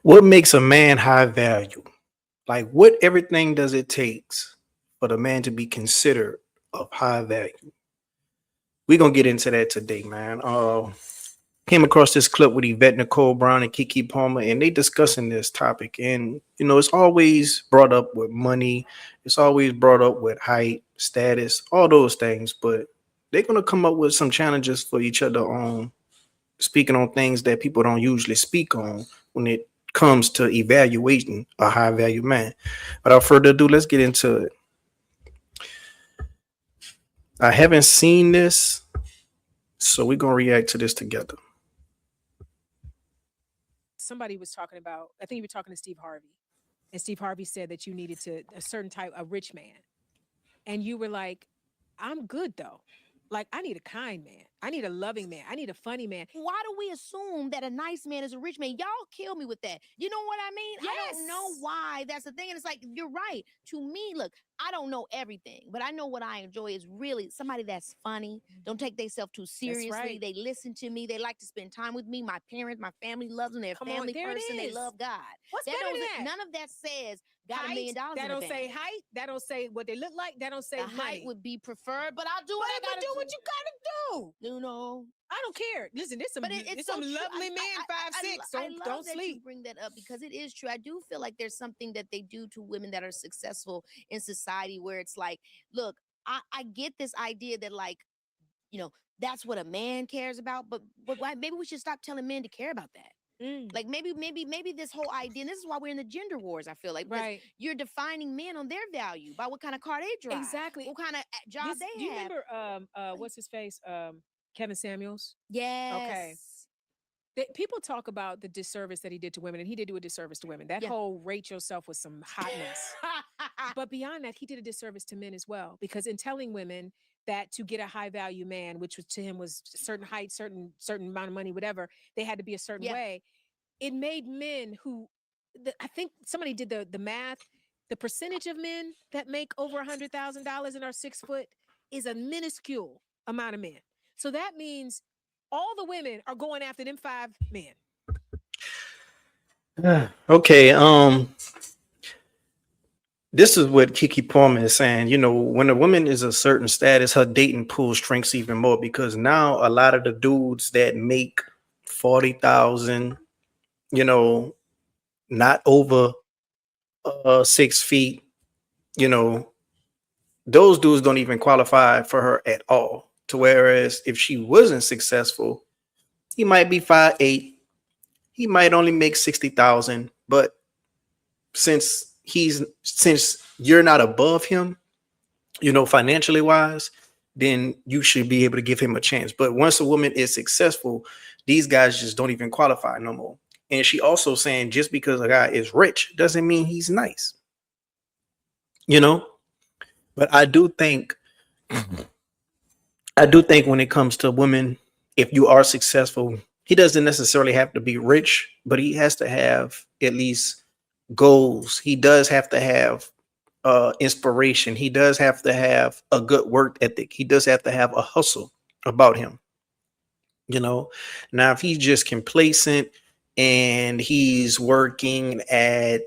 What makes a man high value? Like, what everything does it takes for the man to be considered of high value? We're gonna get into that today, man. Came across this clip with Yvette Nicole Brown and Keke Palmer, and they discussing this topic. And it's always brought up with money, it's always brought up with height, status, all those things. But they're gonna come up with some challenges for each other on speaking on things that people don't usually speak on when it comes to evaluating a high value man. Without further ado, let's get into it. I haven't seen this, so we're gonna react to this together. Somebody was talking about, I think you were talking to Steve Harvey, and Steve Harvey said that you needed to a certain type, a rich man. And you were like, I'm good though. Like, I need a kind man. I need a loving man. I need a funny man. Why do we assume that a nice man is a rich man? Y'all kill me with that. You know what I mean? I don't know Yes. why that's the thing. And it's like, you're right. To me, look, I don't know everything, but I know what I enjoy is really somebody that's funny. Don't take themselves too seriously. right. They listen to me. They like to spend time with me. My parents, my family loves them. They're a Come on, family there it person. They is. love God. What's That better don't, than that? none of that says got $1 Height, million that in the don't bank. say height. That don't say what they look like. That don't say The height money. would be preferred, but I'll do But what I I'm gotta gonna do what you gotta do. You know, I don't care. Listen, there's some, but there's it's so some true. lovely men, five, six. I Don't love that you sleep. bring that up because it is true. I do feel like there's something that they do to women that are successful in society where it's like, look, I get this idea that like, you know, that's what a man cares about, but why, maybe we should stop telling men to care about that. Like maybe this whole idea, and this is why we're in the gender wars, I feel like, because Right. you're defining men on their value by what kind of car they drive, Exactly. what kind of job This, they do you have. remember what's his face? Kevin Samuels. Okay. Yes. People talk about the disservice that he did to women, and he did do a disservice to women. That Yeah. whole rate yourself was some hotness. But beyond that, he did a disservice to men as well, because in telling women that to get a high value man, which was to him was certain height, certain amount of money, whatever, they had to be a certain Yeah. way. It made men who, I think somebody did the math. The percentage of men that make over $100,000 and are 6 foot is a minuscule amount of men. So that means all the women are going after them 5 men. Okay, this is what Kiki Palmer is saying. When a woman is a certain status, her dating pool shrinks even more because now a lot of the dudes that make 40,000, you know, not over 6 feet, you know, those dudes don't even qualify for her at all. To whereas if she wasn't successful, he might be 5'8", he might only make 60,000, but since you're not above him, financially wise, then you should be able to give him a chance. But once a woman is successful, these guys just don't even qualify no more. And she also saying just because a guy is rich doesn't mean he's nice, you know. But I do think when it comes to women, if you are successful, he doesn't necessarily have to be rich, but he has to have at least goals. He does have to have inspiration. He does have to have a good work ethic. He does have to have a hustle about him. You know, now if he's just complacent and he's working at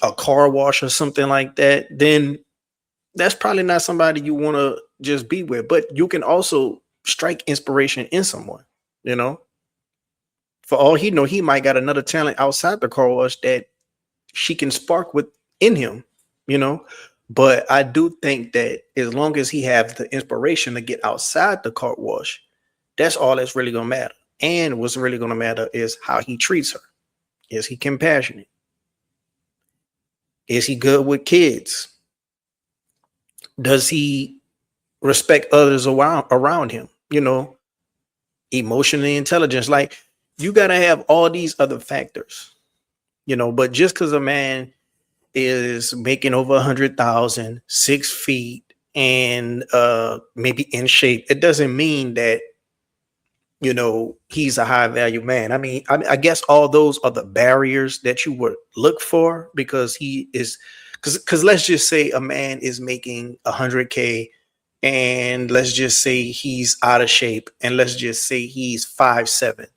a car wash or something like that, then that's probably not somebody you want to just be with. But you can also strike inspiration in someone, you know. For all he know, he might got another talent outside the car wash that she can spark within him, you know. But I do think that as long as he has the inspiration to get outside the car wash, that's all that's really gonna matter. And what's really gonna matter is how he treats her. Is he compassionate? Is he good with kids? Does he respect others around him? Emotionally intelligence. Like, you gotta have all these other factors, but just because a man is making over 100,000, 6 feet, and maybe in shape, it doesn't mean that he's a high value man. I guess all those are the barriers that you would look for, because he is, because let's just say a man is making 100K, and let's just say he's out of shape, and let's just say he's 5'7".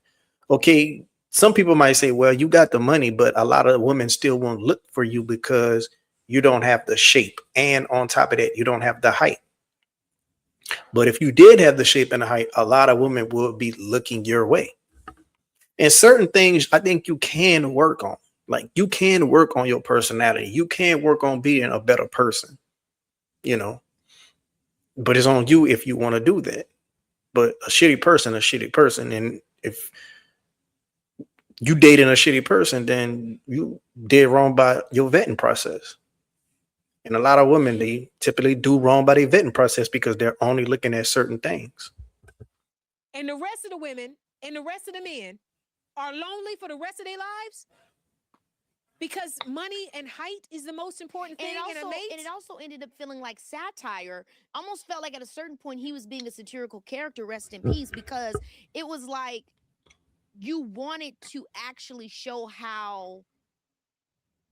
Okay, some people might say, well, you got the money, but a lot of women still won't look for you because you don't have the shape. And on top of that, you don't have the height. But if you did have the shape and the height, a lot of women will be looking your way. And certain things I think you can work on. Like you can work on your personality. You can work on being a better person, you know, but it's on you if you want to do that. But a shitty person. And if you dating a shitty person, then you did wrong by your vetting process. And a lot of women, they typically do wrong by their vetting process because they're only looking at certain things. And the rest of the women and the rest of the men are lonely for the rest of their lives because money and height is the most important thing in a mate. And it also ended up feeling like satire. Almost felt like at a certain point he was being a satirical character, rest in peace, because it was like you wanted to actually show how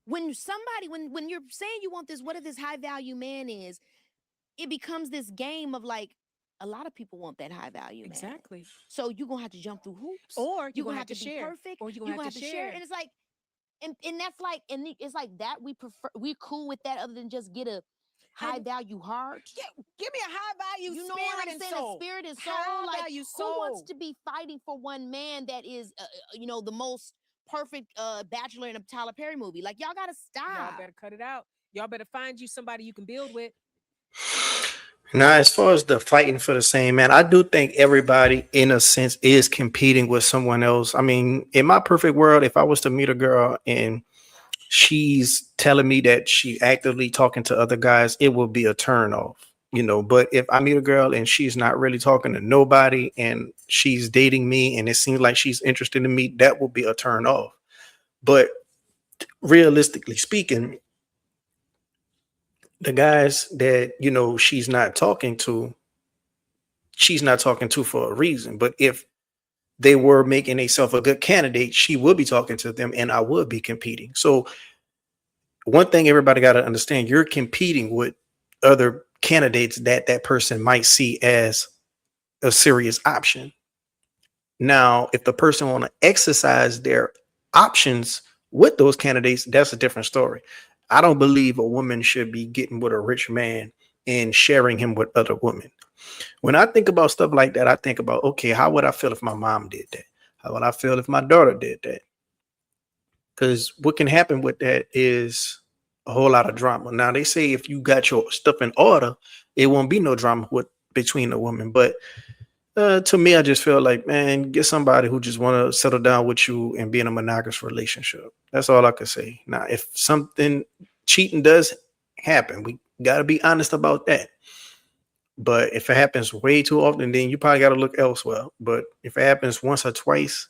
when somebody when you're saying you want this, what if this high value man is, it becomes this game of like a lot of people want that high value man. Exactly. So you're gonna have to jump through hoops, Or you're gonna have to to be share. perfect, Or you're gonna have to share. and it's like and that's like and it's like that we're cool with that other than just get a high value heart. Give me a high value You know spirit what I'm and saying? soul. A spirit and soul. High Like value who wants soul. to be fighting for one man that is, the most perfect bachelor in a Tyler Perry movie? Like y'all gotta Y'all stop. better cut it out. Y'all better find you somebody you can build with. Now, as far as the fighting for the same man, I do think everybody, in a sense, is competing with someone else. I mean, in my perfect world, if I was to meet a girl and she's telling me that she actively talking to other guys, it will be a turn off, you know. But if I meet a girl and she's not really talking to nobody and she's dating me and it seems like she's interested in me, that will be a turn off. But realistically speaking, the guys that, you know, she's not talking to for a reason. But if they were making themselves a good candidate, she would be talking to them and I would be competing. So one thing everybody got to understand, you're competing with other candidates that that person might see as a serious option. Now, if the person want to exercise their options with those candidates, that's a different story. I don't believe a woman should be getting with a rich man and sharing him with other women. When I think about stuff like that, I think about, okay, how would I feel if my mom did that? How would I feel if my daughter did that? Because what can happen with that is a whole lot of drama. Now they say if you got your stuff in order, it won't be no drama with between the women. But to me, I just feel like, man, get somebody who just want to settle down with you and be in a monogamous relationship. That's all I can say. Now, if something cheating does happen, we got to be honest about that. But if it happens way too often, then you probably got to look elsewhere. But if it happens once or twice,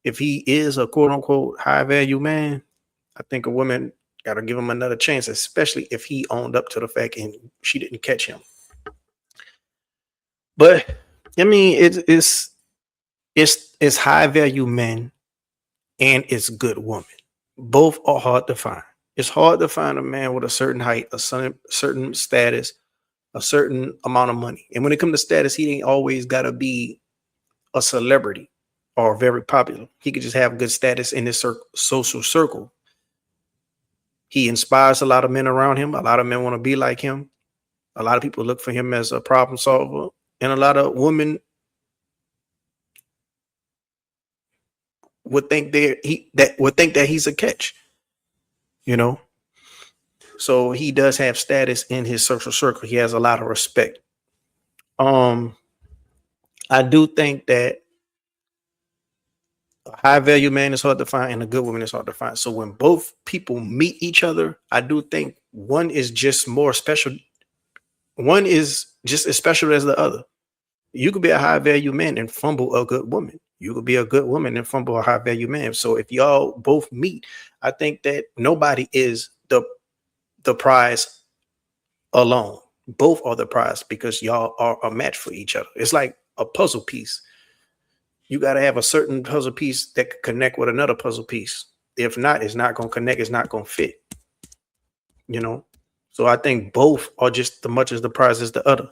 if he is a quote unquote high value man, I think a woman got to give him another chance, especially if he owned up to the fact and she didn't catch him. But I mean, it's high value men and it's good women. Both are hard to find. It's hard to find a man with a certain height, a certain status, a certain amount of money. And when it comes to status, he ain't always got to be a celebrity or very popular. He could just have good status in his social circle. He inspires a lot of men around him. A lot of men want to be like him. A lot of people look for him as a problem solver, and a lot of women would think that he's a catch. You know, so he does have status in his social circle. He has a lot of respect. Um, I do think that a high value man is hard to find and a good woman is hard to find. So when both people meet each other, I do think one is just more special. One is just as special as the other. You could be a high value man and fumble a good woman. You could be a good woman and fumble a high value man. So if y'all both meet, I think that nobody is the prize alone. Both are the prize because y'all are a match for each other. It's like a puzzle piece. You got to have a certain puzzle piece that can connect with another puzzle piece. If not, it's not going to connect. It's not going to fit. You know. So I think both are just as much as the prize as the other.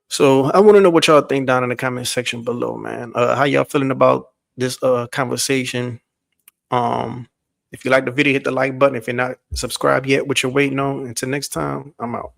So I want to know what y'all think down in the comment section below, man. How y'all feeling about this conversation. If you like the video, hit the like button. If you're not subscribed yet, what you're waiting on. Until next time, I'm out.